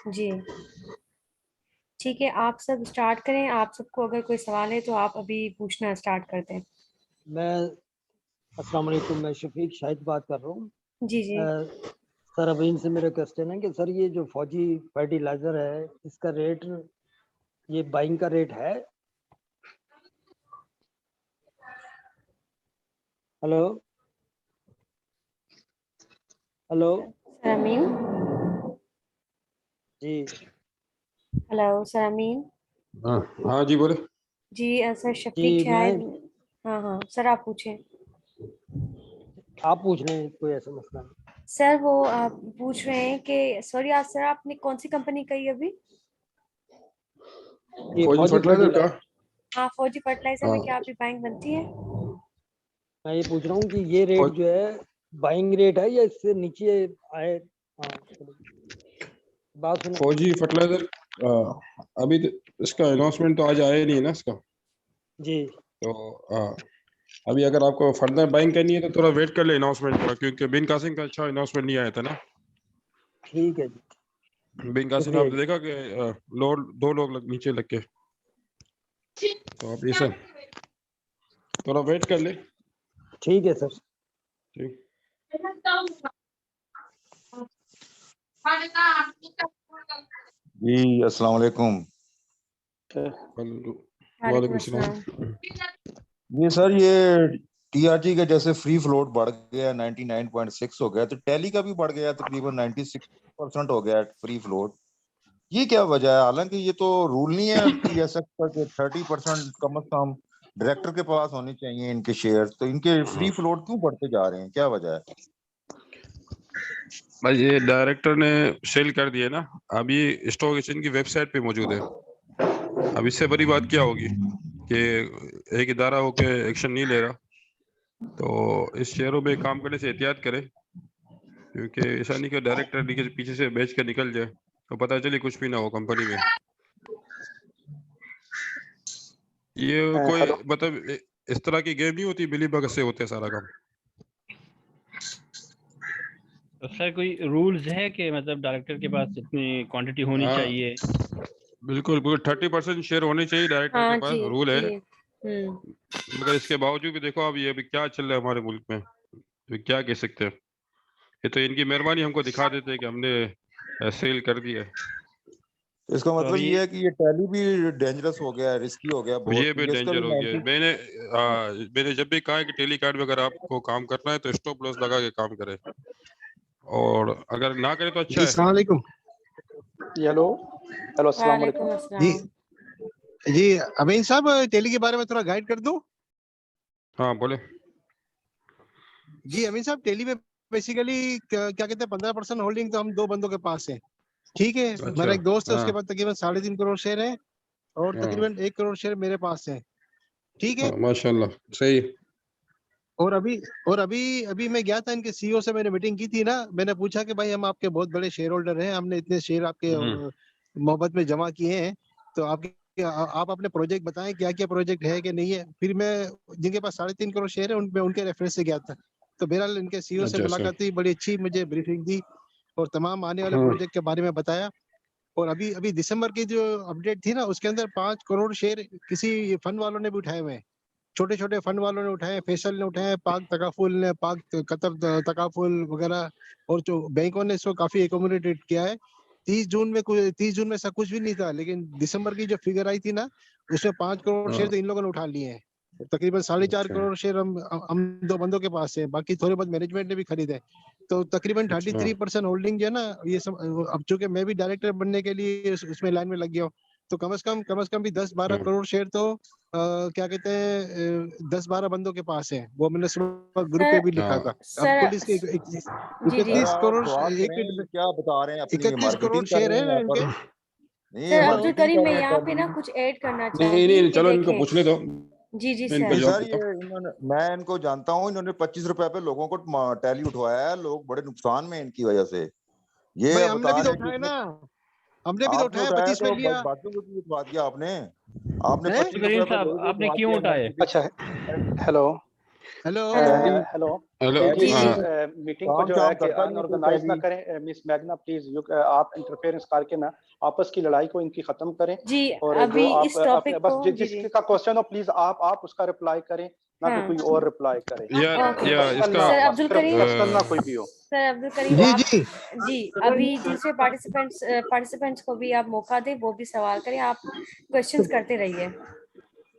जी ठीक है, आप सब स्टार्ट करें। आप सबको अगर कोई सवाल है तो आप अभी पूछना स्टार्ट कर दें। मैं अस्सलाम वालेकुम, मैं शफीक शाहिद बात कर रहा हूँ। जी जी। सर अभी इनसे मेरा क्वेश्चन है कि सर ये जो फौजी फर्टिलाइजर है इसका रेट, ये बाइंग का रेट है? हेलो हेलो सर अमीन। जी हेलो सर अमीन। हाँ हाँ जी बोले। जी सर जी शफीक मैं, शायद। हाँ हाँ सर आप पूछें। आप पूछ लें, कोई ऐसा मसला नहीं। सर वो आप पूछ रहे हैं कि सॉरी आज सर आपने कौन सी कंपनी कही अभी? ये फौजी फौजी फर्टिलाइजर का। फर्टिलाइजर। हाँ फौजी फर्टिलाइजर में क्या हाँ आपकी बैंक बनती है? मैं ये पूछ रहा हूँ कि ये रेट फौज जो है बाइंग रेट है या इससे नीचे आए? हाँ चलो, बात सुने। फौजी फर्टिलाइजर। अभी तो इसका अनाउंसमेंट तो आज आया नहीं है ना इसका। जी तो अभी अगर आपको फर्दर बाइंग करनी है तो थोड़ा वेट कर ले अनाउंसमेंट का, क्योंकि बिन कासिम का अच्छा अनाउंसमेंट नहीं आया था ना। ठीक है जी, बिन कासिम शुक्रिया आपने जी। देखा कि दो लोग नीचे लग के। तो आप ये सब थोड़ा वेट कर ले। ठीक है सर। ठीक। जी अस्सलाम वालेकुम। वालेकुम वालेकुम अस्सलाम। सलाम। ये सर ये टीआरटी का जैसे फ्री फ्लोट बढ़ गया 99.6 हो गया, तो टैली का भी बढ़ गया तकरीबन 96% हो गया फ्री फ्लोट। ये क्या वजह है? हालांकि ये तो रूल नहीं है टीएसएक्स का कि 30% कम से कम डायरेक्टर के पास होने चाहिए इनके शेयर, तो इनके फ्री फ्लोट क्यों बढ़ते जा रहे हैं, क्या वजह है? भाई ये डायरेक्टर ने सेल कर दिया ना। अभी स्टॉक एक्सचेंज की वेबसाइट पे मौजूद है। अब इससे बड़ी बात क्या होगी कि एक इदारा होके एक्शन नहीं ले रहा। तो इस शेयरों में काम करने से एहतियात करें, क्योंकि ऐसा नहीं कि डायरेक्टर नीचे पीछे से बेच कर निकल जाए तो पता चले कुछ भी ना हो कंपनी में। ये कोई हेलो। मतलब इस तरह की गेम नहीं होती, बिली बग से होते सारा काम। तो सर कोई रूल्स है कि मतलब डायरेक्टर के पास इतनी क्वांटिटी होनी हाँ चाहिए? बिल्कुल बिल्कुल 30% शेयर होने चाहिए डायरेक्टर के हाँ पास, जी रूल है। जी। मगर इसके बावजूद भी देखो अब ये अभी क्या चल रहा है हमारे मुल्क में, तो क्या कह सकते हैं। ये तो इनकी मेहरबानी हमको दिखा देते हैं कि हमने सेल कर दिया है। इसका तो मतलब अभी ये है कि ये टैली भी डेंजरस हो गया है, रिस्की हो गया बहुत, ये भी क्योंकि इसका डेंजर भी हो गया है। 90। मैंने जब भी कहा है कि टेली कार्ड में अगर आपको काम करना है तो स्टॉप लॉस लगा के काम करें, और अगर ना करें तो अच्छा जी है। सलाम अलैकुम। हेलो। हेलो अस्सलाम वालेकुम। वालेकुम जी अस्सलाम। जी अमीन साहब, टेली के बारे में थोड़ा गाइड कर दूं। हाँ बोले। जी अमीन साहब, टेली में बेसिकली क्या क्या कहते हैं, 15% होल्डिंग तो हम दो बंदों के पास है। ठीक है, अच्छा। मेरा एक दोस्त है, हाँ उसके पास तकरीबन 3.5 करोड़ शेयर है और हाँ तकरीबन 1 करोड़ शेयर मेरे पास है। ठीक है। हाँ माशाल्लाह सही। और अभी अभी मैं गया था, इनके सीईओ से मैंने मीटिंग की थी ना। मैंने पूछा कि भाई हम आपके बहुत बड़े शेयर होल्डर हैं, हमने इतने शेयर आपके मोहब्बत में जमा किए हैं, तो आप अपने प्रोजेक्ट बताएं, क्या क्या प्रोजेक्ट है कि नहीं है। फिर मैं जिनके पास 3.5 करोड़ शेयर है उनके रेफरेंस से गया था। तो बहरहाल इनके सीईओ से अच्छा अच्छा। मुलाकात हुई, बड़ी अच्छी मुझे ब्रीफिंग दी और तमाम आने वाले हाँ प्रोजेक्ट के बारे में बताया। और अभी अभी दिसंबर की जो अपडेट थी ना, उसके अंदर 5 करोड़ शेयर किसी फंड वालों ने भी उठाए हुए हैं। छोटे छोटे फंड वालों ने उठाए, फैसल ने उठाए, पाक तकाफुल ने, पाक कतर तकाफुल वगैरह, और जो बैंकों ने इसको काफी एकोमोडेटेड किया है। 30 जून में ऐसा कुछ भी नहीं था, लेकिन दिसंबर की जो फिगर आई थी ना, उसमें 5 करोड़ शेयर हाँ तो इन लोगों ने उठा लिए हैं। तकरीबन 4.5 अच्छा करोड़ शेयर हम दो बंदों के पास है, बाकी थोड़े बहुत मैनेजमेंट ने भी खरीदे। तो तकरीबन अच्छा। 33% होल्डिंग जो है ना, ये सब अब चूंकि मैं भी डायरेक्टर बनने के लिए उसमें लाइन में लग गया हूँ, तो कम से कम भी 10-12 हाँ करोड़ शेयर तो क्या कहते हैं, 10-12 बंदों के पास है। वो मैंने सुबह ग्रुप पे सर भी लिखा हाँ था। अब सर कुल इसके जी जी। सर 31 आप करोड़ सवाल करें, ये एक क्या बता रहे हैं, अपनी 31 करोड़ मार्केटिंग कर शेयर रहे है हैं ना यहाँ पर? इनके। नहीं, ये सर हेलो। अब्दुल मार्केटिंग करीम कर मैं रहे हैं यहाँ पे टैली ना की। कुछ ऐड करना नहीं चाहूंगी नहीं कि चलो इनको देखें। पूछने दो, जी जी मैं इनका सर। नहीं जवाब सर, देता ये हूँ। इन्होंने, मैं इनको जानता हूँ, इन्होंने 25 रुपए पे लोगों को टैली उठवाया है, लोग बड़े नुकसान में हैं इनकी वजह से। ये भाई अब हमने बता भी रहे तो हैं कि उठाए इसमें ना, हमने भी तो आपने उठाया, उठाया 25 पे तो लिया बाकियों को भी उठवा दिया आपने। आपने है। 25 करीम रुपए पे साहब लोगों को आपने उठवा क्यों दिया उठाए? मार्केटिंग। अच्छा। हेलो। हेलो हेलो हेलो जी, प्लीज जी। मीटिंग को काम जो शाम है कि करता नहीं है कोई अनऑर्गेनाइज ना टैली। करें। मिस मैग्ना प्लीज आप इंटरफेरेंस करके ना आपस की लड़ाई को इनकी खत्म करें। जी, और अभी जो आप इस अपने टॉपिक बस को जी, जी। जिसका क्वेश्चन हो प्लीज आप उसका रिप्लाई करें, ना कि हाँ। कोई और रिप्लाई करे। या ओके। या पर्सनल इसका ना सर बस अब्दुल सिर्फ करीम, पर्सनल ना कोई भी हो। सर अब्दुल करीम जी आप जी जी, अभी दूसरे पार्टिसिपेंट्स को भी आप मौका दें, वो भी सवाल करें, आप क्वेश्चंस करते रहिए।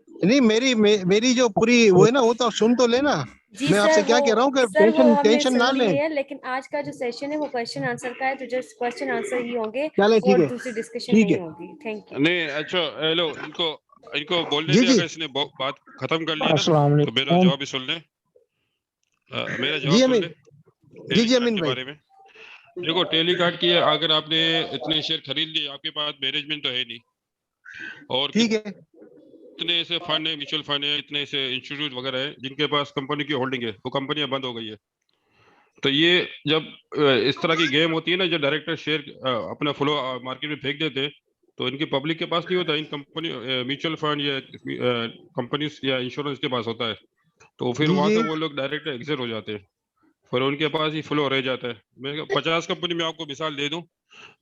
नहीं मेरी जो पूरी वो है ना वो तो आप सुन तो लेना। जी मैं सर, आपसे क्या कह रहा हूँ कि सर वो हमने टेंशन ना सुन लें। ली है, लेकिन आज का जो सेशन है वो क्वेश्चन आंसर का है, तो जस्ट क्वेश्चन आंसर ही होंगे चले ठीक और है दूसरी डिस्कशन ठीक नहीं है होगी। Thank you. नहीं अच्छा हेलो इनको इनको बोलने जी दे, जी अगर इसने बात खत्म कर ली ना अस्सलाम तो मेरा वालेकुम। जवाब भी सुन ले। मेरा जी जवाब सुन ले अमीन जी टेली जी कार्ड अमीन के भाई। बारे में। देखो टेली कार्ड की अगर आपने इतने शेयर खरीद लिए, आपके पास मैनेजमेंट तो है नहीं, और ठीक है कितने ऐसे फंड है, म्यूचुअल फंड है, इतने ऐसे इंस्टीट्यूट वगैरह है जिनके पास कंपनी की होल्डिंग है, वो कंपनियां बंद हो गई है। तो ये जब इस तरह की गेम होती है ना, जब डायरेक्टर शेयर अपना फ्लो मार्केट में फेंक देते हैं, तो इनकी पब्लिक के पास नहीं होता, इन कंपनी म्यूचुअल फंड या कंपनी या इंश्योरेंस के पास होता है। तो फिर जी वहां जी से वो लोग डायरेक्ट एग्जिट हो जाते हैं, फिर उनके पास ही फ्लो रह जाता है। मैं 50 कंपनी में आपको मिसाल दे दूं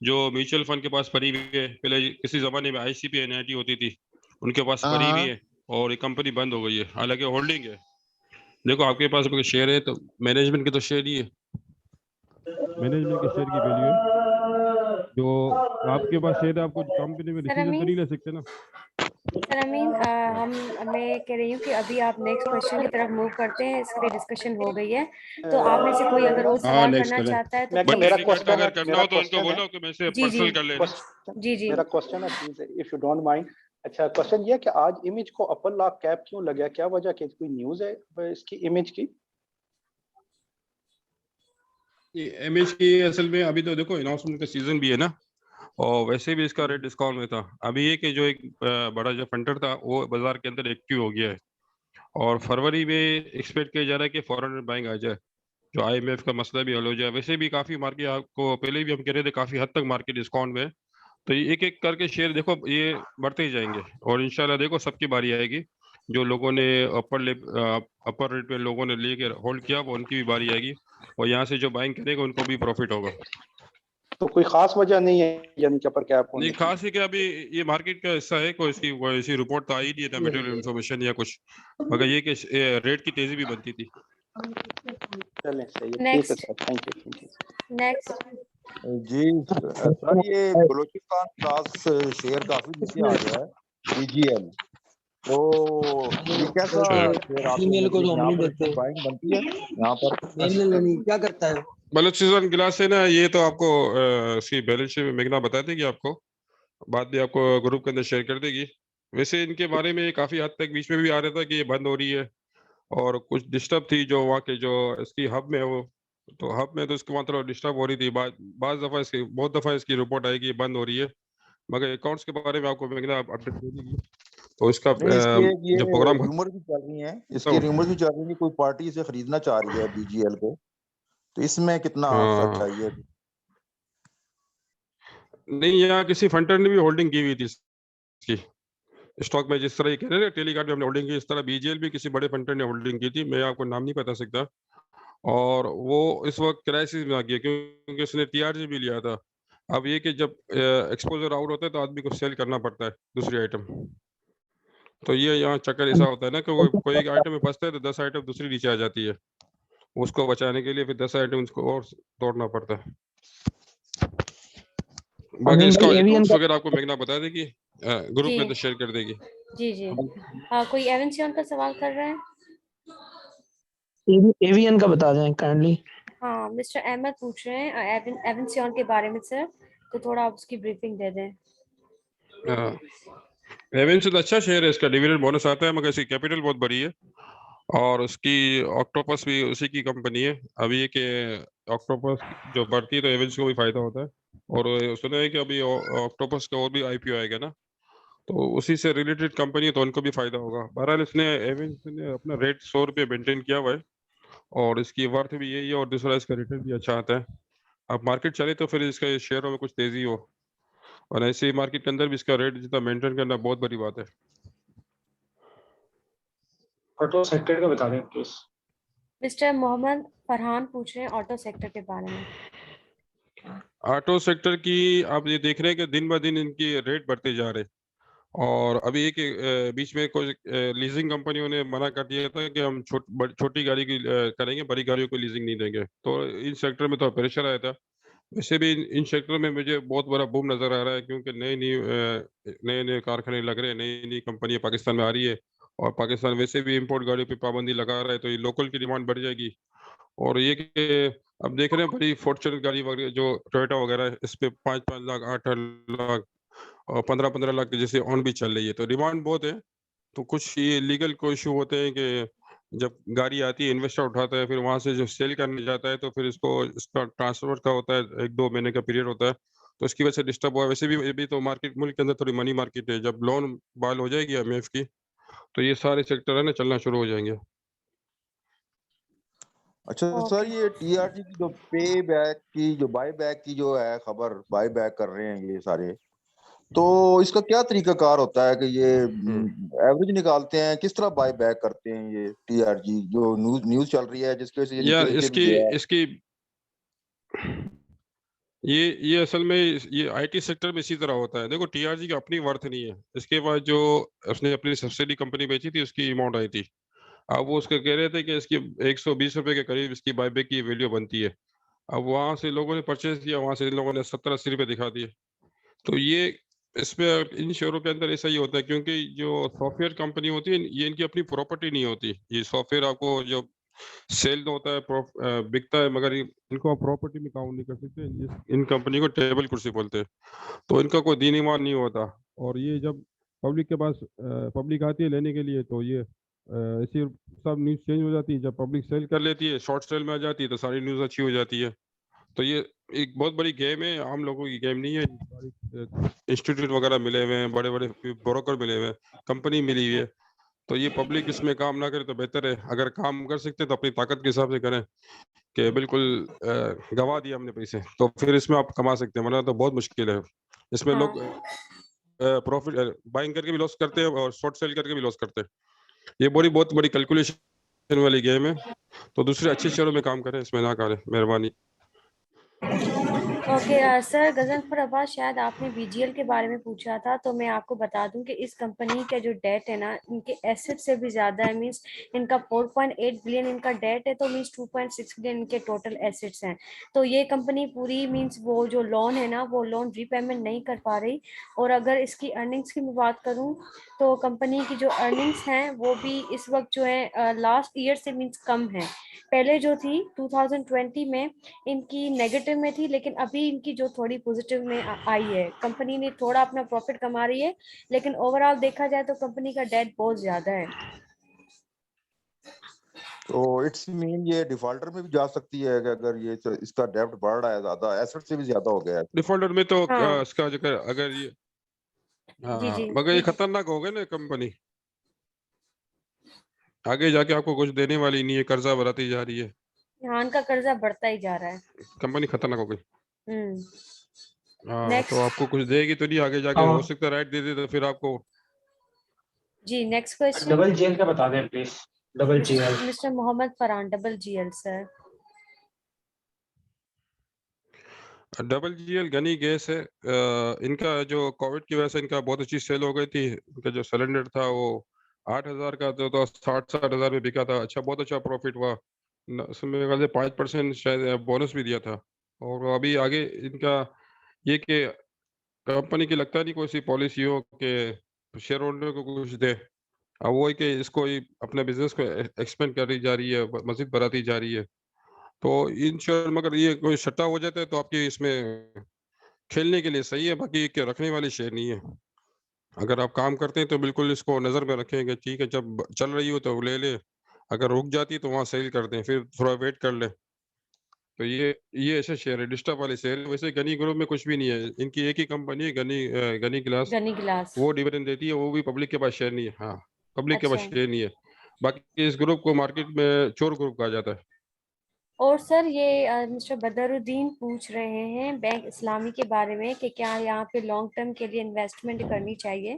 जो म्यूचुअल फंड के पास पड़ी हुई है। पहले किसी जमाने में आईसीपी एनआईटी होती थी, उनके पास हाँ पड़ी हुई हाँ है, और ये कंपनी बंद हो गई है, हालांकि होल्डिंग है। देखो आपके पास कोई शेयर है तो मैनेजमेंट के तो शेयर ही है, मैनेजमेंट के शेयर की वैल्यू है। जो आपके पास शेयर है, आपको कंपनी में सर डिसीजन तो अमीन, नहीं ले सकते ना। सर अमीन, मैं कह रही हूँ कि अभी आप नेक्स्ट क्वेश्चन की तरफ मूव करते हैं, इसकी डिस्कशन हो गई है, तो आप में से कोई अगर और हाँ सवाल नेक्स्ट करना करें, चाहता है तो बट मेरा टेली प्लीज। कार्ड का क्वेश्चन है, अगर करना हो तो इनको मेरा बोलो कि मैं से जी जी पर्सनल कर लेना। जी जी। मेरा क्वेश्चन है please if you don't mind. अच्छा क्वेश्चन ये है कि आज इमेज को अपर लॉक कैप क्यों लगा, क्या वजह, कि कोई न्यूज़ है इसकी इमेज की? एमएच की असल में अभी तो देखो अनाउंसमेंट का सीजन भी है ना, और वैसे भी इसका रेट डिस्काउंट में था। अभी ये कि जो एक बड़ा जो फंडर था वो बाजार के अंदर एक्टिव हो गया है, और फरवरी में एक्सपेक्ट किया जा रहा है कि फॉरेन बाइंग आ जाए, जो आईएमएफ का मसला भी हल हो जाए। वैसे भी काफी मार्केट, आपको पहले भी हम कह रहे थे, काफी हद तक मार्केट डिस्काउंट में है। तो ये एक एक करके शेयर देखो ये बढ़ते ही जाएंगे, और इंशाल्लाह देखो सबकी बारी आएगी। जो लोगों ने अपर रेट पे लोगों ने लेके होल्ड किया, वो उनकी भी बारी आएगी, और यहाँ से जो बाइंग करेगा उनको भी प्रॉफिट होगा। तो कोई खास वजह नहीं है यानी कि अपर कैप नहीं होने की? खास है कि अभी ये मार्केट का हिस्सा है, कोई इसकी कोई ऐसी रिपोर्ट तो आई नहीं है ना, मटेरियल इन्फॉर्मेशन या कुछ, मगर ये कि रेट की तेजी भी बनती थी। चलें सही है, ठीक है next sir, thank you. Next. जी सर, ये बलूचिस्तान क्लास शेयर काफी नीचे आ गया है, बीजीएल। तो ये कैसा चलो शेयर आपके ईमेल को नजदीक, तो हम यहाँ नहीं पर देखते, बाइंग बनती है यहाँ पर? ईमेल लेनी क्या करता है? बलूचिस्तान गिलास है ना, ये तो आपको इसकी बैलेंस शीट में मेघना बता देगी आपको, बाद में आपको ग्रुप के अंदर शेयर कर देगी। वैसे इनके बारे में काफी हद तक बीच में भी आ रहा था कि ये बंद हो रही है, और कुछ डिस्टर्ब थी जो वहाँ के जो इसकी हब में है वो, तो हब में तो इसको मात्र डिस्टर्ब हो रही थी। बाज दफा इसकी बहुत दफा इसकी रिपोर्ट आएगी ये बंद हो रही है, मगर अकाउंट्स के बारे में आपको मेघना अपडेट दे देगी। तो इसका नहीं, इसके ये जो प्रोग्राम र्यूमर भी चल रही है, तो इसके र्यूमर भी चल रही है, कोई पार्टी इसे खरीदना चाह रही है बीजीएल को, तो इसमें कितना सच्चाई है? नहीं, यहाँ किसी फंडर ने भी होल्डिंग की हुई थी इसकी स्टॉक में, जिस तरह ये कह रहे हैं टेलीकार्ड में हमने होल्डिंग की, इस तरह बीजीएल भी किसी बड़े फंडर ने होल्डिंग की थी, मैं आपको नाम नहीं बता सकता। और वो इस वक्त क्राइसिस में आ गया क्योंकि उसने टीआरजी भी लिया था। अब ये कि जब एक्सपोजर आउट होता है तो आदमी को सेल करना पड़ता है दूसरी आइटम। तो ये यहाँ चक्कर ऐसा होता है ना कि वो कोई एक आइटम में फंसता है तो 10 आइटम दूसरी नीचे आ जाती है, उसको बचाने के लिए फिर 10 आइटम उसको और तोड़ना पड़ता है। बाकी अमीन इसका भाई एवियन अकाउंट्स का वगैरह आपको मेघना बता देगी, ग्रुप जी के अंदर शेयर कर देगी। जी जी। कोई एवेंसियन का सवाल कर रहा है? एवियन का बता दें काइंडली। हाँ, मिस्टर अहमद पूछ रहे हैं एवेंसियन के बारे में सर, तो थोड़ा आप उसकी ब्रीफिंग दे दें। रेवेन्यू तो अच्छा शेयर है, इसका डिविडेंड बोनस आता है, मगर इसकी कैपिटल बहुत बड़ी है, और उसकी ऑक्टोपस भी उसी की कंपनी है। अभी ये कि ऑक्टोपस जो बढ़ती है तो एवेंस को भी फायदा होता है, और सुना है कि अभी ऑक्टोपस का और भी आईपीओ आएगा ना, तो उसी से रिलेटेड कंपनी है तो उनको भी फायदा होगा। बहरहाल इसने एवेंस ने अपना रेट 100 रुपये मेंटेन किया हुआ है, और इसकी वर्थ भी यही है, और दूसरा इसका रिटर्न भी अच्छा आता है। अब मार्केट चले तो फिर इसका शेयरों में कुछ तेजी हो, और ऐसे ही मार्केट के अंदर भी इसका रेट जितना मेंटेन करना बहुत बड़ी बात है। ऑटो सेक्टर का बता दें प्लीज। मिस्टर मोहम्मद फरहान पूछ रहे हैं ऑटो सेक्टर के बारे में। ऑटो सेक्टर की आप ये देख रहे हैं कि दिन ब दिन इनकी रेट बढ़ते जा रहे हैं। और अभी एक बीच में कुछ लीजिंग कंपनियों ने मना कर दिया था कि हम छोटी गाड़ी की करेंगे, बड़ी गाड़ियों को लीजिंग नहीं देंगे। तो इन सेक्टर में तो प्रेशर आया था। वैसे भी इन सेक्टर में मुझे बहुत बड़ा बूम नजर आ रहा है, क्योंकि नए नए कारखाने लग रहे हैं, नई नई कंपनियां पाकिस्तान में आ रही है। और पाकिस्तान वैसे भी इंपोर्ट गाड़ियों पे पाबंदी लगा रहा है, तो ये लोकल की डिमांड बढ़ जाएगी। और ये कि अब देख रहे हैं बड़ी फॉर्च्यूनर गाड़ी वगैरह जो टोयोटा वगैरह है, इस पे 5-5 लाख 8-8 लाख और 15-15 लाख की जैसे ऑन भी चल रही है, तो डिमांड बहुत है। तो कुछ ये लीगल को इशू होते हैं कि जब गाड़ी आती है, इन्वेस्टर उठाता है, फिर वहां से जब सेल करने जाता है, तो फिर इसका ट्रांसफर का होता है, 1-2 महीने का पीरियड होता है। तो इसकी वजह से डिस्टर्ब हुआ है। वैसे भी अभी तो मार्केट, मुल्क के अंदर थोड़ी मनी मार्केट है। जब लोन बहाल हो जाएगी IMF की, तो ये सारे सेक्टर है ना चलना शुरू हो जाएंगे। अच्छा सर, ओके। ये TRG की जो पे बैक की जो बाय बैक की जो है खबर, बाय बैक कर रहे हैं ये सारे, तो इसका क्या तरीकाकार होता है कि ये एवरेज निकालते हैं, किस तरह बाय बैक करते हैं ये TRG? जो न्यूज चल रही है जिसकी वजह से ये यार नीचे भी इसकी गया। इसकी ये असल में ये IT सेक्टर में इसी तरह होता है। देखो, TRG की अपनी वर्थ नहीं है। इसके बाद जो उसने अपनी सब्सिडी कंपनी बेची थी, उसकी अमाउंट आई थी। अब वो उसके कह रहे थे कि इसकी 120 रुपए के करीब इसकी बायबैक की वैल्यू बनती है। अब वहां से लोगों ने परचेज किया, वहां से इन लोगों ने 70-80 रुपए दिखा दिए। तो ये इसमें इन शेयरों के अंदर ऐसा ही होता है, क्योंकि जो सॉफ्टवेयर कंपनी होती है, ये इनकी अपनी प्रॉपर्टी नहीं होती। ये सॉफ्टवेयर आपको जो सेल होता है, बिकता है, मगर इनको आप प्रॉपर्टी में काउंट नहीं कर सकते। इन कंपनी को टेबल कुर्सी बोलते हैं। तो इनका कोई दीन ईमान नहीं होता। और ये जब पब्लिक के पास पब्लिक आती है लेने के लिए, तो ये ऐसी सब न्यूज़ चेंज हो जाती है। जब पब्लिक सेल कर लेती है, शॉर्ट सेल में आ जाती है, तो सारी न्यूज़ अच्छी हो जाती है। तो ये एक बहुत बड़ी गेम है, आम लोगों की गेम नहीं है। इंस्टीट्यूट वगैरह मिले हुए हैं, बड़े बड़े ब्रोकर मिले हुए हैं, कंपनी मिली हुई है। तो ये पब्लिक इसमें काम ना करे तो बेहतर है। अगर काम कर सकते हैं तो अपनी ताकत के हिसाब से करें, कि बिल्कुल गवा दिया हमने पैसे, तो फिर इसमें आप कमा सकते हैं, वरना तो बहुत मुश्किल है। इसमें लोग हाँ। प्रॉफिट बाइंग करके भी लॉस करते हैं और शॉर्ट सेल करके भी लॉस करते हैं। ये बहुत बड़ी कैलकुलेशन वाली गेम है। तो दूसरे अच्छे शेयरों में काम करें, इसमें ना करें, मेहरबानी। ओके सर, गजनफर अब्बास, शायद आपने VGL के बारे में पूछा था, तो मैं आपको बता दूं कि इस कंपनी का जो डेट है ना, इनके एसेट से भी ज्यादा है। मींस इनका 4.8 बिलियन इनका डेट है, तो मींस 2.6 बिलियन इनके टोटल एसेट्स हैं। तो ये कंपनी पूरी मींस वो जो लोन है ना, वो लोन रीपेमेंट नहीं कर पा रही। और अगर इसकी अर्निंग्स की मैं बात करूं, तो कंपनी की जो अर्निंग्स हैं वो भी इस वक्त जो है लास्ट ईयर से मींस कम है। पहले जो थी 2020 में इनकी नेगेटिव में थी, लेकिन अभी इनकी जो थोड़ी पॉजिटिव में आई है। कंपनी ने थोड़ा अपना प्रॉफिट कमा रही है, लेकिन ओवरऑल देखा जाए तो कंपनी का डेट बहुत ज्यादा है। तो इट्स मीन ये डिफॉल्टर में भी जा सकती है कि अगर ये इसका डेब्ट बढ़ रहा है, ज्यादा एसेट से भी ज्यादा हो गया है। डिफॉल्टर में तो हाँ। इसका जो अगर ये, जी हाँ, जी मगर ये जी। खतरनाक हो गए ना कंपनी, आगे जाके आपको कुछ देने वाली नहीं है, कर्जा बढ़ाती जा रही है। हाँ, इनका कर्जा बढ़ता ही जा रहा है। कंपनी खतरनाक हो गई। हम्म। हाँ, तो नेक्स्ट। आपको कुछ देगी तो नहीं, आगे जाके हो सकता है राइट दे दे, तो फिर आपको। जी नेक्स्ट क्वेश्चन। डबल जीएल का बता दें please. Double GL. Mister Mohammad Farhan, DGL sir. WGL Ghani gas है। इनका जो कोविड की वजह से इनका बहुत अच्छी सेल हो गई थी। इनका जो सिलेंडर था वो 8,000 का तो 60-60 हज़ार में बिका था। अच्छा, बहुत अच्छा प्रॉफिट हुआ। उसमें मेरे ख्याल से 5% शायद बोनस भी दिया था। और अभी आगे इनका ये कि कंपनी की लगता नहीं कोई सी पॉलिसी हो कि शेयर होल्डर को कुछ दे। अब वो है कि इसको ही अपने बिजनेस को एक्सपेंड करी जा रही है, मजीद बढ़ाती जा रही है। तो इन शेयर, मगर ये कोई सट्टा हो जाता है तो आपकी इसमें खेलने के लिए सही है, बाकी के रखने वाली शेयर नहीं है। अगर आप काम करते हैं तो बिल्कुल इसको नज़र में रखेंगे, ठीक है, जब चल रही हो तो ले ले, अगर रुक जाती है तो वहाँ सेल कर दें, फिर थोड़ा वेट कर ले। तो ये ऐसे शेयर है, डिस्टर्ब वाले शेयर है। वैसे गनी ग्रुप में कुछ भी नहीं है, इनकी एक ही कंपनी है, गनी गिलास। गनी गिलास। वो डिविडेंड देती है, वो भी पब्लिक के पास शेयर नहीं है। हाँ, पब्लिक के पास अच्छा। शेयर नहीं है। बाकी इस ग्रुप को मार्केट में चोर ग्रुप कहा जाता है। और सर ये मिस्टर बदरुद्दीन पूछ रहे हैं बैंक इस्लामी के बारे में कि क्या यहाँ पे लॉन्ग टर्म के लिए इन्वेस्टमेंट करनी चाहिए।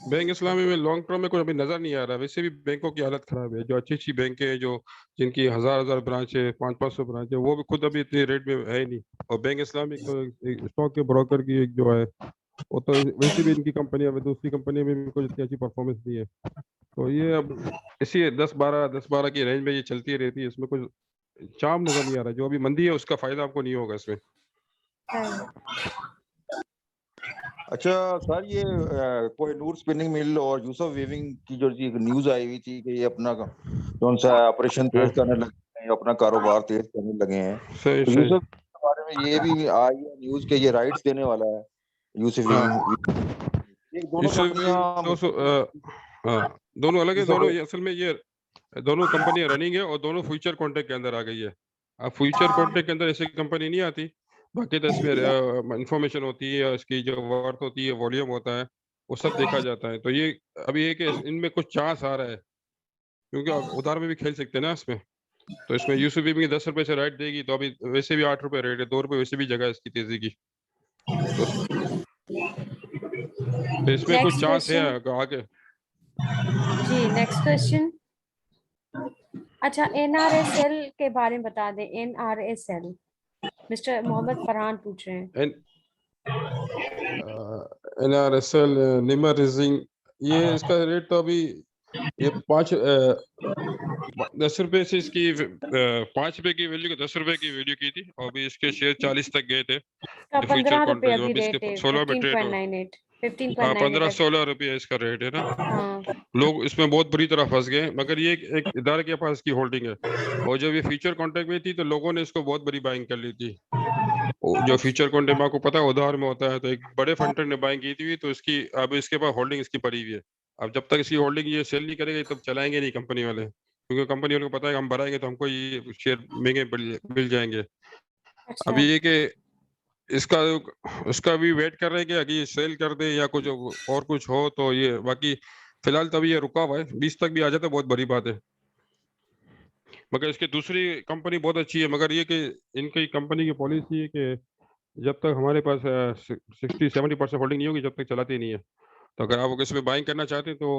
बैंक इस्लामी में लॉन्ग टर्म में कोई अभी नजर नहीं आ रहा। वैसे भी बैंकों की हालत खराब है। जो अच्छी अच्छी बैंक है, जो जिनकी हजार ब्रांच है, 500 ब्रांच है, वो भी खुद अभी इतने रेट में है ही नहीं। और बैंक इस्लामी स्टॉक के ब्रोकर की एक जो है, वो तो वैसे भी इनकी कंपनियां में, दूसरी कंपनी में भी कुछ इतनी अच्छी परफॉर्मेंस नहीं है। तो ये अब इसी 10-12 की रेंज में ये चलती रहती है। इसमें कुछ चार्म नजर नहीं आ रहा। जो अभी मंदी है उसका फायदा आपको नहीं होगा इसमें। अच्छा सर, ये कोई नूर स्पिनिंग मिल और यूसुफ वीविंग की जो न्यूज आई हुई थी कि ये अपना कौन सा ऑपरेशन तेज करने लगे हैं, अपना कारोबार तेज करने लगे हैं, सही तो सही। यूसुफ के बारे में ये भी आई है न्यूज के ये राइट्स देने वाला है यूसुफ हाँ, वीविंग। ये दोनों इससे भी कंपनियां हाँ, दोनों अलग है। दोनों यूसुफ ये असल में ये दोनों कंपनियां रनिंग है और दोनों फ्यूचर कॉन्ट्रैक्ट के अंदर आ गई है। अब फ्यूचर कॉन्ट्रैक्ट के अंदर ऐसी कंपनी नहीं आती। बाकी तो इसमें इंफॉर्मेशन होती है, इसकी जो वर्थ होती है, वॉल्यूम होता है, वो सब देखा जाता है। तो ये अभी एक इनमें कुछ चांस आ रहा है, क्योंकि आप उधार में भी खेल सकते हैं ना इसमें। तो इसमें यूसुफ भी 10 रुपए से राइट देगी, तो अभी वैसे भी 8 रुपए रेट है, 2 रुपए वैसे भी जगह है इसकी तेजी की। तो इसमें कुछ नेक्स्ट चांस है क्वेश्चन आगे। जी, नेक्स्ट क्वेश्चन। अच्छा, एनआरएसएल के बारे में बता दें। एनआरएसएल मिस्टर मोहम्मद फरहान पूछ रहे हैं। NRSL निमर रिजिंग, ये इसका रेट तो अभी ये 10 रुपए से इसकी 5 रुपए की वैल्यू को 10 रुपए की वैल्यू की थी, और अभी इसके शेयर 40 तक गए थे इसका फ्यूचर 15 रुपए कॉन्ट्रैक्ट। अभी अभी इसके रेट है। 16 में ट्रेड हो। 15.98 हाँ, 15.98। 15-16 रुपये इसका रेट है ना। हाँ लोग इसमें बहुत बुरी तरह फंस गए, मगर ये एक इदारे के पास इसकी होल्डिंग है। और जब ये फ्यूचर कॉन्ट्रैक्ट में थी तो लोगों ने इसको बहुत बड़ी बाइंग कर ली थी। जो फ्यूचर कॉन्ट्रैक्ट में आपको पता है उधार में होता है, तो एक बड़े फंडर ने बाइंग की थी, तो इसकी अब इसके पास होल्डिंग इसकी पड़ी हुई है। अब जब तक इसकी होल्डिंग ये सेल नहीं करेगा तब चलाएंगे नहीं कंपनी वाले, क्योंकि कंपनी वालों को पता है कि हम बढ़ाएंगे तो हमको ये शेयर महंगे मिल जाएंगे। अच्छा। अभी ये कि इसका उसका भी वेट कर रहे हैं कि अभी सेल कर दे या कुछ और कुछ हो तो ये। बाकी फिलहाल तभी ये रुका हुआ है। 20 तक भी आ जाता है बहुत बड़ी बात है। मगर इसकी दूसरी कंपनी बहुत अच्छी है, मगर ये कि इनकी कंपनी की पॉलिसी है कि जब तक हमारे पास 60-70% होल्डिंग नहीं होगी जब तक चलाती नहीं है। तो अगर आप इसमें बाइंग करना चाहते हैं तो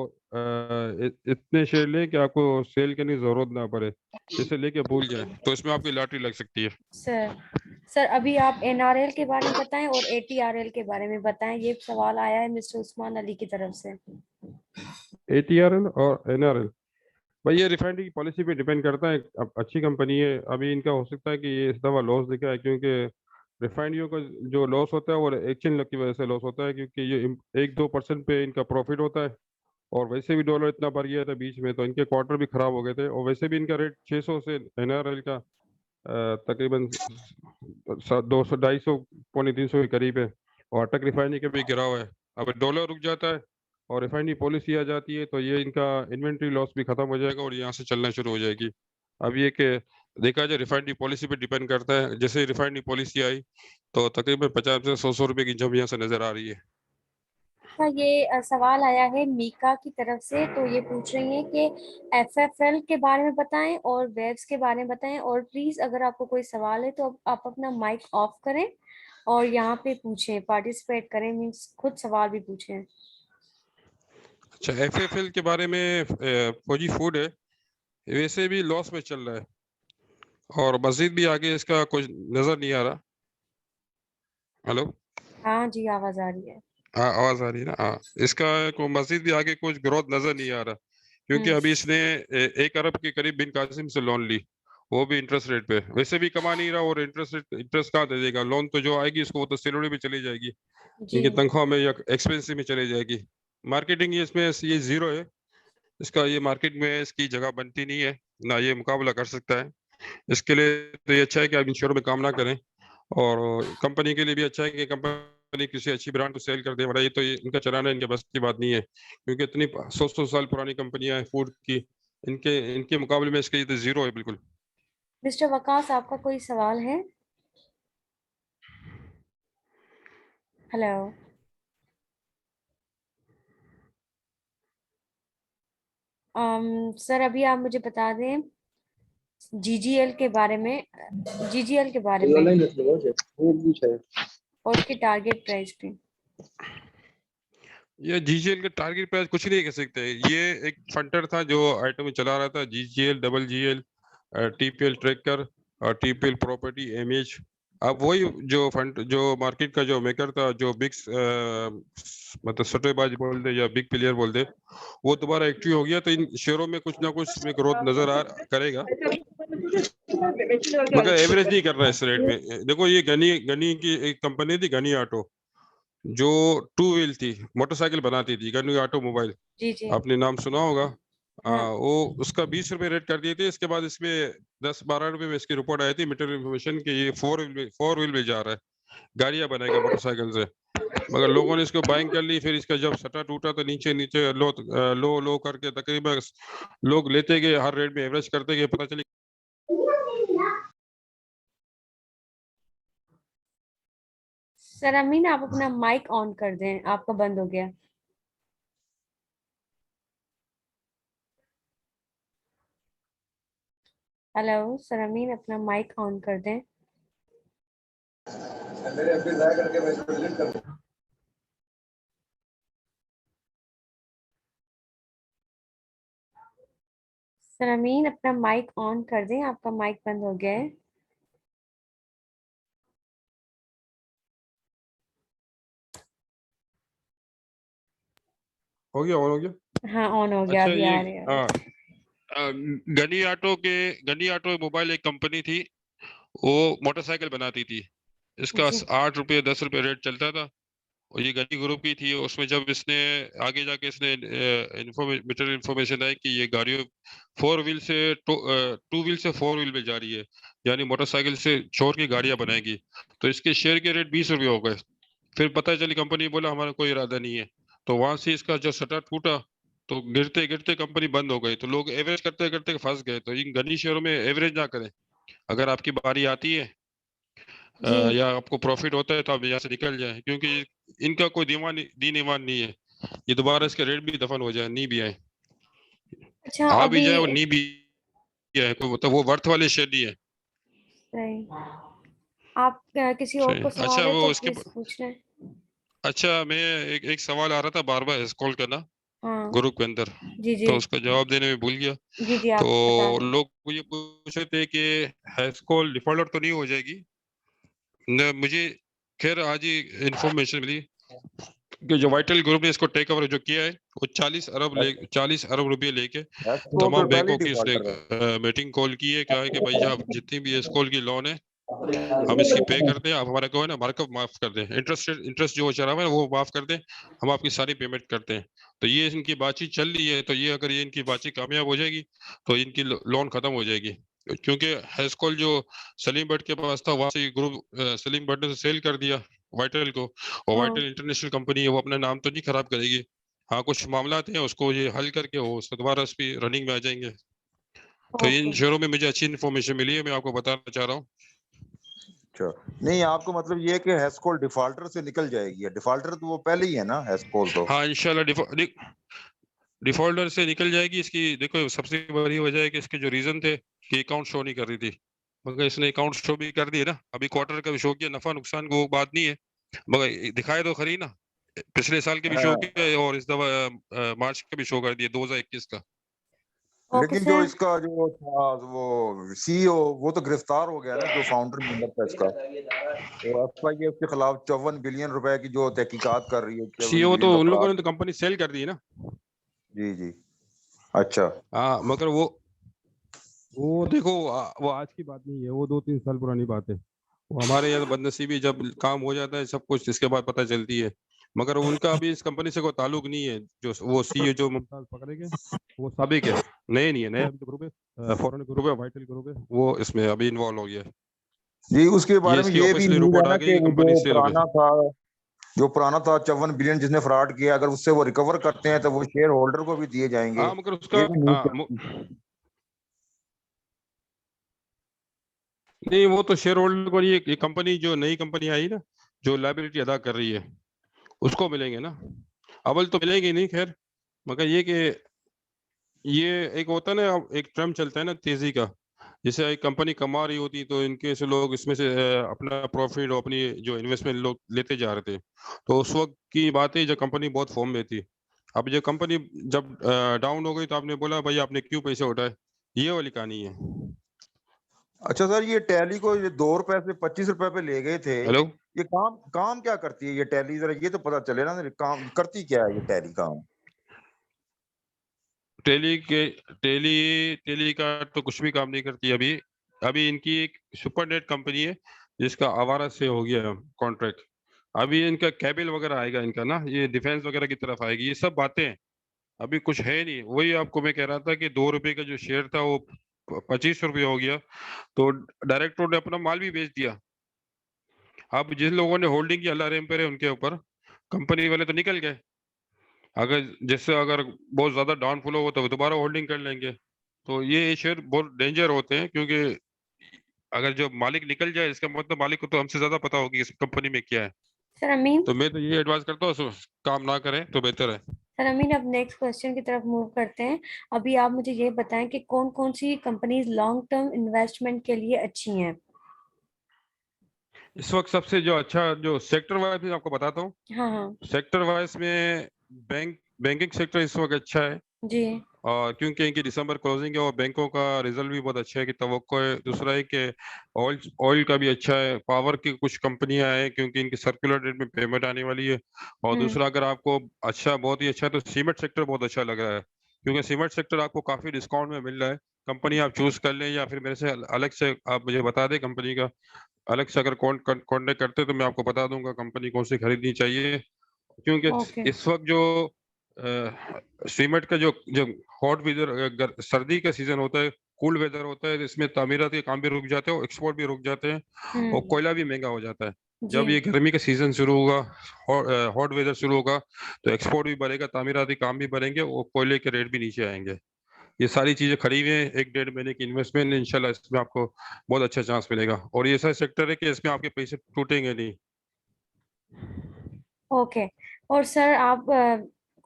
इतने शेयर लें कि आपको सेल करने की जरूरत ना पड़े, जैसे लेके भूल जाए, तो इसमें आपकी लॉटरी लग सकती है। सर अभी आप एनआरएल के बारे में बताएं और एटीआरएल के बारे में बताएं। ये सवाल आया है मिस्टर उस्मान अली की तरफ से। ATRL और NRL, भाई ये रिफाइनरी की पॉलिसी पे डिपेंड करता है। अब अच्छी कंपनी है, अभी इनका हो सकता है कि ये इस दफा लॉस दिखा है, क्योंकि रिफाइनरियों का जो लॉस होता है वो एक्सचेंज की वजह से लॉस होता है, क्योंकि ये 1-2% पे इनका प्रॉफिट होता है। और वैसे भी डॉलर इतना बढ़ गया था बीच में, तो इनके क्वार्टर भी खराब हो गए थे। और वैसे भी इनका रेट 600 से NRL का तकरीबन 200-250 पौने 300 के करीब है। और अटक रिफाइनरी का भी गिरा हुआ है। अब डॉलर रुक जाता है और रिफाइनरी पॉलिसी आ जाती है तो ये इनका इन्वेंट्री लॉस भी खत्म हो जाएगा और यहाँ से चलना शुरू हो जाएगी। अब ये कि देखा जाए रिफाइनरी पॉलिसी पे डिपेंड करता है। जैसे रिफाइनरी पॉलिसी आई तो तकरीबन 50 से 100 रुपए की जंप यहाँ से नजर आ रही है। ये सवाल आया है मीका की तरफ से। तो ये पूछ रही हैं कि एफएफएल के बारे में बताएं और वेव्स के बारे में बताएं। और प्लीज अगर आपको कोई सवाल है तो आप अपना माइक ऑफ करें और यहाँ पे पूछें, पार्टिसिपेट करें, मीन्स खुद सवाल भी पूछें। अच्छा, FFL के बारे में फौजी फूड है, वैसे भी लॉस में चल रहा है और मजीद भी आगे इसका कुछ नजर नहीं आ रहा। हेलो, हाँ जी, आवाज आ रही है। हाँ आवाज आ रही है ना। हाँ, इसका को मजीद भी आगे कुछ ग्रोथ नजर नहीं आ रहा, क्योंकि अभी इसने 1 अरब के करीब बिन कासिम से लोन ली, वो भी इंटरेस्ट रेट पे। वैसे भी कमा नहीं रहा और इंटरेस्ट कहाँ दे देगा। लोन तो जो आएगी उसको वो तो सैलरी में चली जाएगी, जी इनकी तनख्वाह में या एक्सपेंसिव में चली जाएगी। मार्केटिंग ये इसमें ये जीरो है। इसका ये मार्केट में इसकी जगह बनती नहीं है, ना ये मुकाबला कर सकता है। इसके लिए तो ये अच्छा है कि आप इंश्योर में काम ना करें, और कंपनी के लिए भी अच्छा है कि कंपनी किसी अच्छी ब्रांड को सेल कर दे। वरना ये इनका चलाना इनके बस की बात नहीं है, क्योंकि इतनी 100 साल पुरानी कंपनियां हैं फूड की, इनके इनके मुकाबले में इसके ये तो जीरो है बिल्कुल। मिस्टर वकास, आपका कोई सवाल है? हेलो। सर अभी आप मुझे बता दें जीजीएल के बारे में। जीजीएल के बारे में और उसकी टारगेट प्राइस भी। ये जीजीएल का टारगेट प्राइस कुछ नहीं कह सकते। ये एक फंटर था जो आइटम में चला रहा था, GGL, double GL, TPL tracker और टीपीएल प्रॉपर्टी इमेज। अब वही जो फंड जो मार्केट का जो मेकर था, जो बिग मतलब सट्टेबाज बोल दे या बिग प्लेयर बोल दे, वो दोबारा एक्टिव हो गया, तो इन शेयरों में कुछ ना कुछ में ग्रोथ नजर आ करेगा, मगर एवरेज नहीं कर रहा है इस रेट में। देखो ये गनी गनी की एक कंपनी थी, गनी ऑटो, जो टू व्हील थी, मोटरसाइकिल बनाती थी, गनी ऑटोमोबाइल, जी जी। आपने नाम सुना होगा। हाँ। वो उसका 20 रुपए रेट कर दिए थे। इसके बाद इसमें 10-12 रुपए में इसकी रिपोर्ट आई थी मटेरियल इन्फॉर्मेशन के ये फोर व्हील में जा रहा है, गाड़ियां बनाएगा मोटरसाइकिल से। मगर लोगों ने इसको बाइंग कर ली, फिर इसका जब सट्टा टूटा तो नीचे नीचे लो लो करके तकरीबन लोग लेते गए, हर रेट में एवरेज करते गए, पता चली। सर अमीन, आप अपना माइक ऑन कर दें, आपका बंद हो गया। हेलो सर अमीन, अपना माइक ऑन कर दें। सर अमीन, अपना माइक ऑन कर दें, आपका माइक बंद हो गया है। हो गया, ऑन हो गया। हाँ ऑन हो गया, अच्छा, अभी ये आ रही है। गनी ऑटो मोबाइल एक कंपनी थी, वो मोटरसाइकिल बनाती थी। इसका जी 8 रुपये 10 रुपये रेट चलता था, और ये गनी ग्रुप की थी। उसमें जब इसने आगे जाके इसने मटेरियल इन्फॉर्मेशन आई कि ये गाड़ियों फोर व्हील से टू व्हील से फोर व्हील में जा रही है, यानी मोटरसाइकिल से छोड़ के गाड़ियां बनाएगी, तो इसके शेयर के रेट 20 रुपये हो गए। फिर पता चली, कंपनी बोला हमारा कोई इरादा नहीं है, तो वहां से इसका जो शटर टूटा, तो गिरते गिरते कंपनी बंद हो गई, तो लोग एवरेज करते करते फंस गए। तो इन गनी शेयरों में एवरेज ना करें। अगर आपकी बारी आती है जी। या आपको प्रॉफिट होता है, तो आप यहाँ से निकल जाए, क्योंकि इनका कोई दीन ईमान नहीं है। ये दोबारा इसके रेट भी दफन हो जाए, नी भी आए, अच्छा आ भी अभी जाए और नी भी आए, तो मतलब वो वर्थ वाले शेयर नहीं है। सही। आप किसी और सही। को अच्छा, सवाल है वो तो इसके प्लीज पूछ लें। अच्छा, मैं एक सवाल आ रहा था बार बार कॉल करना हाँ। ग्रुप के अंदर, जी जी। तो उसका जवाब देने में भूल गया। जी जी, तो आप बता दें। लोग ये पूछ रहे थे कि हैशकॉल डिफॉल्टर तो नहीं हो जाएगी न, मुझे खैर आज ही इंफॉर्मेशन मिली कि जो वाइटल ग्रुप ने इसको टेक ओवर जो किया है, वो 40 अरब रुपए लेके एस्को तो तमाम पहले बैंकों की इसने डिफॉल्टर है। मीटिंग कॉल की है। क्या है कि भाई आप जितनी भी एस्कॉल की लोन है, हम इसकी पे कर दें, आप हमारा को है ना मार्कअप माफ कर दें, इंटरेस्ट जो चला हुआ है वो माफ कर दें, हम आपकी सारी पेमेंट करते हैं। तो ये इनकी बातचीत चल रही है, तो ये अगर ये इनकी बातचीत कामयाब हो जाएगी, तो इनकी लोन खत्म हो जाएगी। क्योंकि हैस्कॉल जो सलीम भट्ट के पास था, वहां से ये ग्रुप सलीम भट्ट ने सेल कर दिया वाइटल को, और हाँ। वाइटल इंटरनेशनल कंपनी है, वो अपना नाम तो नहीं खराब करेगी। हाँ, कुछ मामला हैं उसको ये हल करके वो दोबारा इस पे रनिंग में आ जाएंगे। तो इन ओके। शेयरों में मुझे अच्छी इन्फॉर्मेशन मिली है, मैं आपको बताना चाह रहा हूँ। अच्छा, नहीं आपको मतलब ये है कि हैस्कोल डिफॉल्टर से निकल जाएगी। डिफॉल्टर तो वो पहले ही है ना, हैस्कोल तो। हाँ, इंशाल्लाह डिफॉल्टर से निकल जाएगी। इसकी देखो सबसे बड़ी वजह है कि इसके जो रीजन थे कि अकाउंट शो नहीं कर रही थी, मगर इसने अकाउंट शो भी कर दिए ना। अभी क्वार्टर का भी शो किया, नफा नुकसान को वो बात नहीं है, मगर दिखाए तो खरी ना। पिछले साल के भी शो हाँ, किया और इस दफा मार्च का भी शो कर दिया 2021 का। ओके लेकिन जो सर। इसका जो था वो सीईओ, वो तो गिरफ्तार हो गया ना, जो फाउंडर मेंबर था इसका। तो एफआईए उसके खिलाफ 54 बिलियन रुपए की जो तहकीकात कर रही है कि सीईओ इन तो उन लोगों अफराद। ने तो कंपनी सेल कर दी है ना। जी जी। अच्छा। हाँ, मगर वो देखो वो आज की बात नहीं है, वो 2-3 साल पुरानी बात है। वो हमारे यहाँ तो बदनसीबी, जब काम हो जाता है सब कुछ इसके बाद पता चलती है। मगर उनका अभी इस कंपनी से कोई ताल्लुक नहीं है। जो वो सीईओ जो मुमताज पकड़े गए, वो साबिक है, नए नहीं है, नया ग्रुप है, फॉरेन ग्रुप है, वाइटल ग्रुप है, वो इसमें अभी इन्वॉल्व हो गया है। जी, उसके ये बारे में इसकी ये भी ऑफिशियली न्यूज रिपोर्ट है आ ना गई कि कि वो कंपनी सेल हो गई। जो पुराना था 54 बिलियन जिसने फ्रॉड किया, अगर उससे वो रिकवर करते हैं तो वो शेयर होल्डर को भी दिए जाएंगे। हाँ, मगर उसका ये भी न्यूज। नहीं, वो तो शेयर होल्डर को, ये कंपनी जो नई कंपनी आई ना, जो लायबिलिटी अदा कर रही है, उसको मिलेंगे ना। अवल तो मिलेंगे नहीं खैर, मगर ये कि ये एक होता है ना, एक ट्रम चलता है ना तेजी का, जैसे एक कंपनी कमा रही होती तो इनके से लोग इसमें से अपना प्रॉफिट और अपनी जो इन्वेस्टमेंट लोग लेते जा रहे थे। तो उस वक्त की बात है जब कंपनी बहुत फॉर्म में थी। अब जब कंपनी जब डाउन हो गई तो आपने बोला भाई आपने क्यों पैसे उठाए, ये वाली कहानी है। अच्छा सर, ये टैली को ये 2 रुपए से 25 रुपए पे ले गए थे, हेलो, ये काम काम क्या करती है ये टैली, जरा ये तो पता चले ना, काम करती क्या है ये टैली काम? टेली का तो कुछ भी काम नहीं करती अभी। अभी इनकी एक सुपरनेट कंपनी है जिसका आवारा से हो गया कॉन्ट्रैक्ट। अभी इनका केबल वगैरह आएगा, इनका ना ये डिफेंस वगैरह की तरफ आएगी, ये सब बातें हैं, अभी कुछ है नहीं। वही आपको मैं कह रहा था कि 2 रुपए का जो शेयर था वो 25 रुपये हो गया, तो डायरेक्टर ने अपना माल भी बेच दिया। अब जिन लोगों ने होल्डिंग की अल्लाह रहम करे उनके ऊपर, कंपनी वाले तो निकल गए। अगर बहुत ज्यादा डाउनफॉल हो तो दोबारा होल्डिंग कर लेंगे। तो ये शेयर बहुत डेंजर होते हैं, क्योंकि अगर जो मालिक निकल जाए इसका मतलब मालिक को तो हमसे ज्यादा पता होगी इस कंपनी में क्या है। सर अमीन, तो मैं तो ये एडवाइस करता हूँ काम ना करें तो बेहतर है। सर अमीन, अब नेक्स्ट क्वेश्चन की तरफ मूव करते हैं। अभी आप मुझे ये बताएं कि कौन कौन सी कंपनीज लॉन्ग टर्म इन्वेस्टमेंट के लिए अच्छी हैं। इस वक्त सबसे जो अच्छा जो सेक्टर वाइज मैं आपको बताता हूँ। हाँ हाँ सेक्टर वाइज में बैंकिंग सेक्टर इस वक्त अच्छा है, जी। और क्योंकि इनकी दिसंबर क्लोजिंग है और बैंकों का रिजल्ट भी बहुत अच्छा है कि तवक्को है। दूसरा है कि ऑयल ऑयल का भी अच्छा है, पावर की कुछ कंपनियां हैं क्योंकि इनकी सर्कुलर रेट में पेमेंट आने वाली है। और दूसरा अगर आपको अच्छा बहुत ही अच्छा है तो सीमेंट सेक्टर बहुत अच्छा लग रहा है, क्योंकि सीमेंट सेक्टर आपको काफी डिस्काउंट में मिल रहा है। कंपनी आप चूज कर लें या फिर मेरे से अलग से आप मुझे बता दें कंपनी का, अलग से अगर कॉन्टेक्ट करते तो मैं आपको बता दूंगा कंपनी कौन सी खरीदनी चाहिए। क्योंकि ओके इस वक्त जो सीमेंट का जो जो हॉट वेदर सर्दी का सीजन होता है, कूल वेदर होता है, इसमें तामीरात के काम भी रुक जाते हैं और एक्सपोर्ट भी रुक जाते हैं और कोयला भी महंगा हो जाता है। जी। जब ये गर्मी का सीजन शुरू होगा, हॉट वेदर शुरू होगा, तो एक्सपोर्ट भी बढ़ेगा, तामीराती काम भी बढ़ेंगे और कोयले के रेट भी नीचे आएंगे। ये सारी चीजें खड़ी हुई हैं, 1-1.5 महीने की इन्वेस्टमेंट, इंशाल्लाह इसमें आपको बहुत अच्छा चांस मिलेगा। और ये ऐसा सेक्टर है कि इसमें आपके पैसे टूटेंगे नहीं। ओके। और सर आप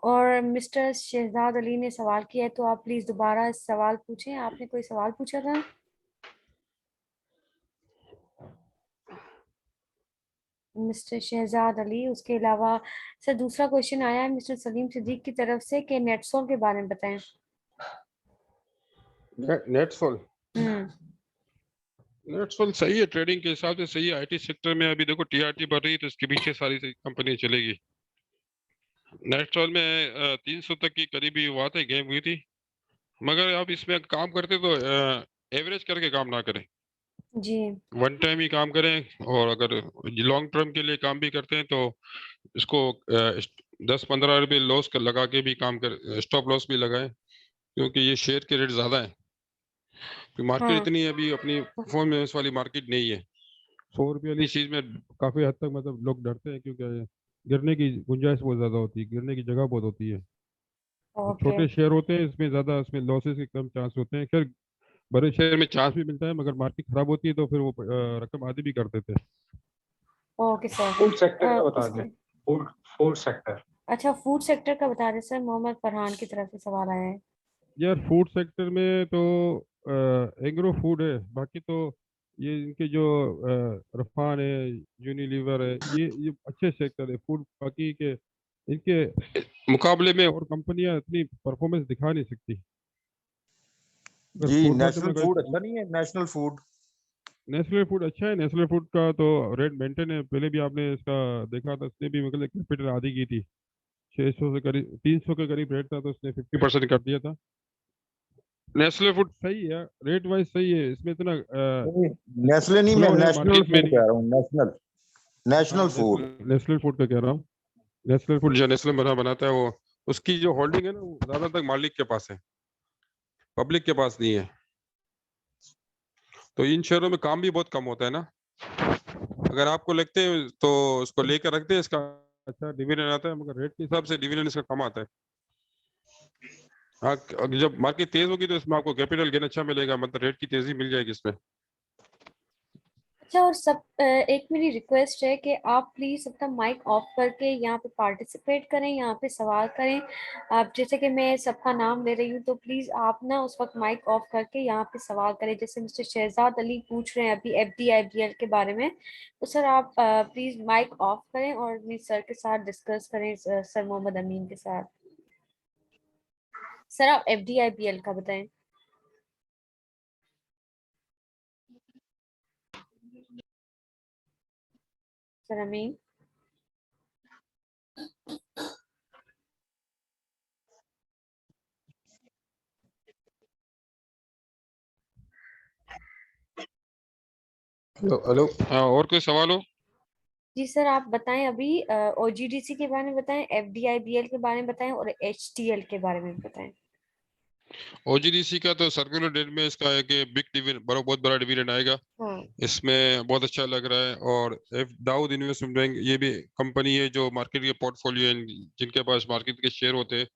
और मिस्टर शहजाद अली ने सवाल किया है, तो आप प्लीज दोबारा सवाल पूछें। आपने कोई सवाल पूछा था? मिस्टर शहजाद अली। उसके अलावा सर दूसरा क्वेश्चन आया है मिस्टर सलीम सिद्दीक की तरफ से कि नेटसोल के बारे में बताएं। नेटसोल हम्म। नेटसोल सही है, ट्रेडिंग के हिसाब से सही है। आईटी सेक्टर में अभी देखो टीआरटी बढ़ रही है तो इसके पीछे सारी कंपनी चलेगी। नेटसोल में 300 तक की करीबी हुआ था, गेम हुई थी, मगर आप इसमें काम करते तो एवरेज करके काम ना करें, जी। वन टाइम ही काम करें। और अगर लॉन्ग टर्म के लिए काम भी करते हैं तो इसको 10-15 रुपये लॉस कर लगा के भी काम कर, स्टॉप लॉस भी लगाएं, क्योंकि ये शेयर के रेट ज्यादा है। मार्केट हाँ इतनी अभी अपनी परफॉर्मेंस वाली मार्केट नहीं है। 100 रुपये वाली चीज में काफी हद तक मतलब लोग डरते हैं, क्योंकि गिरने की गुंजाइश बहुत ज्यादा होती है, गिरने की जगह बहुत होती है। और ओके। छोटे शेयर होते हैं इसमें ज्यादा, इसमें लॉसेस के कम चांस होते हैं। खैर बड़े शेयर में चांस भी मिलता है, मगर मार्केट खराब होती है तो फिर वो रकम आधी भी कर देते हैं। Okay sir. फूड सेक्टर का बता दें, उसके फूड फूड सेक्टर। अच्छा, फूड सेक्टर का बता दें सर। मोहम्मद फरहान की तरफ से सवाल आया है। यार फूड सेक्टर में तो एग्रो फूड है, बाकी तो ये इनके जो रफान है, यूनिलीवर है, ये अच्छे सेक्टर है फूड। बाकी के इनके मुकाबले में और कंपनियां इतनी परफॉर्मेंस दिखा नहीं सकती। अगर जी, फूड सेक्टर में नेशनल फूड अच्छा नहीं है? नेशनल फूड नेस्ले फूड अच्छा है। नेस्ले फूड का तो रेट मेंटेन है, पहले भी आपने इसका देखा था, इसने भी मतलब कैपिटल आधी की थी। 600 से करीब 300 के करीब रेट था तो उसने 50% कर दिया था। नेस्ले फूड सही है, रेट वाइज सही है, इसमें इतना नहीं, नेस्ले नहीं, मैं फ्लो है नेशनल मार्केट में फूड नहीं। कह रहा हूँ, नेशनल हाँ नेशनल फूड। नेस्ले फूड का कह रहा हूँ। नेस्ले फूड जो नेस्ले बनाता है वो, उसकी जो होल्डिंग है ना वो ज्यादातर मालिक के पास है, पब्लिक के पास नहीं है। तो इन शेयरों में काम भी बहुत कम होता है ना। अगर आपको लगते हैं तो उसको लेकर रखते हैं, इसका अच्छा डिविडेंड आता है, मगर रेट के हिसाब से डिविडेंड इसका कम आता है। हाँ, जब मार्केट तेज होगी तो इसमें आपको कैपिटल गेन अच्छा मिलेगा, मतलब रेट की तेजी मिल जाएगी इसमें। अच्छा, और सब एक मेरी रिक्वेस्ट है कि आप प्लीज अपना माइक ऑफ करके यहाँ पे पार्टिसिपेट करें, यहाँ पे सवाल करें। आप जैसे कि मैं सबका नाम ले रही हूँ, तो प्लीज आप ना उस वक्त माइक ऑफ करके यहाँ पे सवाल करें। जैसे मिस्टर शहजाद अली पूछ रहे हैं अभी FDIBL के बारे में, तो सर आप प्लीज माइक ऑफ करें और मिस सर के साथ डिस्कस करें, सर मोहम्मद अमीन के साथ। सर आप FDIBL का बताएं। सर अमीन। हेलो हेलो, हाँ, और कोई सवाल हो? जी सर आप बताएं, अभी OGDC के बारे में बताएं, FDIBL के बारे में बताएं और HTL के बारे में बताएं। OGDC का तो सर्कुलर डेट में इसका है कि बिग डिविडेंड, बहुत बड़ा डिविडेंड आएगा। हाँ इसमें बहुत अच्छा लग रहा है। और दाऊद इन्वेस्टमेंट बैंक, ये भी कंपनी है जो मार्केट के पोर्टफोलियो है, जिनके पास मार्केट के शेयर होते हैं।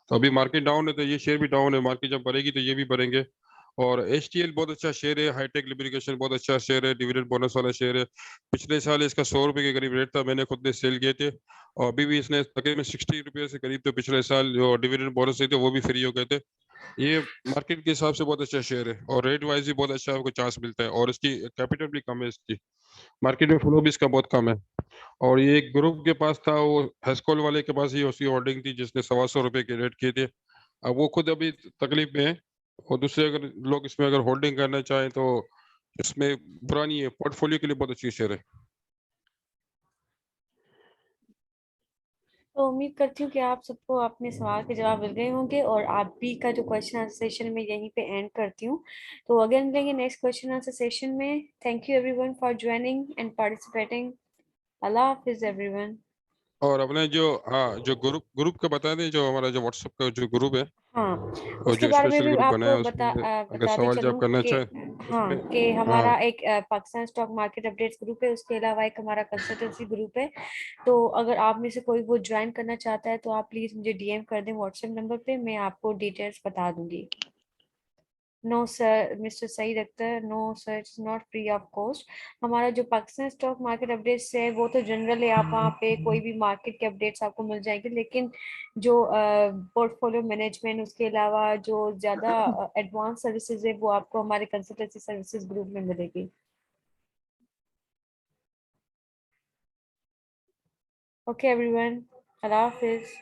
तो अभी मार्केट डाउन है तो ये शेयर भी डाउन है, मार्केट जब बढ़ेगी तो ये भी बढ़ेंगे। और HTL बहुत अच्छा शेयर है, हाईटेक लिब्रिकेशन बहुत अच्छा शेयर है, डिविडेंड बोनस वाला शेयर है। पिछले साल इसका 100 रुपए के करीब रेट था, मैंने खुद ने सेल किए थे। और अभी भी इसने तकरीबन 60 रुपये से करीब, तो पिछले साल जो डिविडेंड बोनस थे वो भी फ्री हो गए थे। ये मार्केट के हिसाब से बहुत अच्छा शेयर है और रेट वाइज भी बहुत अच्छा आपको चांस मिलता है। और इसकी कैपिटल भी कम है, इसकी मार्केट में फ्लो भी इसका बहुत कम है। और ये एक ग्रुप के पास था, वो हेस्कोल वाले के पास ही उसकी होल्डिंग थी, जिसने 125 रुपए के रेट किए थे। अब वो खुद अभी तकलीफ में है। और दूसरे अगर लोग इसमें अगर होल्डिंग करना चाहें तो इसमें बुरा नहीं है, पोर्टफोलियो के लिए बहुत अच्छी शेयर है। तो उम्मीद करती हूँ कि आप सबको अपने सवाल के जवाब मिल गए होंगे, और आप भी का जो क्वेश्चन आंसर सेशन में यहीं पे एंड करती हूँ। तो अगेन मिलेंगे नेक्स्ट क्वेश्चन आंसर सेशन में। Thank you everyone for joining and participating. Allah Hafiz everyone. और अपने जो, हाँ, जो ग्रुप ग्रुप का बता दें, जो हमारा जो व्हाट्सएप का जो ग्रुप है, हाँ, और उसके जो बारे में स्पेशल भी ग्रुप बनाया आपको है, उसमें अगर बताती सवाल जवाब चलूँ करना कि चाहे हाँ, उसमें। कि हाँ, हमारा एक Pakistan stock market updates group है, उसके अलावा एक हमारा कंसल्टेंसी ग्रुप है। तो अगर आप में से कोई वो ज्वाइन करना चाहता है तो आप प्लीज मुझे DM कर दें व्हाट्सएप नंबर पे, मैं आपको डिटेल्स बता दूंगी। No sir, mister Saeed Akhtar, no sir, it's not free of cost. हमारा जो पाकिस्तान स्टॉक मार्केट अपडेट्स है वो तो जनरल है, आप वहाँ पे कोई भी मार्केट के अपडेट्स आपको मिल जाएंगे, लेकिन जो पोर्टफोलियो मैनेजमेंट, उसके अलावा जो ज्यादा एडवांस सर्विसेज है वो आपको हमारे कंसल्टेंसी सर्विसेज ग्रुप में मिलेगी। ओके एवरीवन, अल्लाह हाफिज।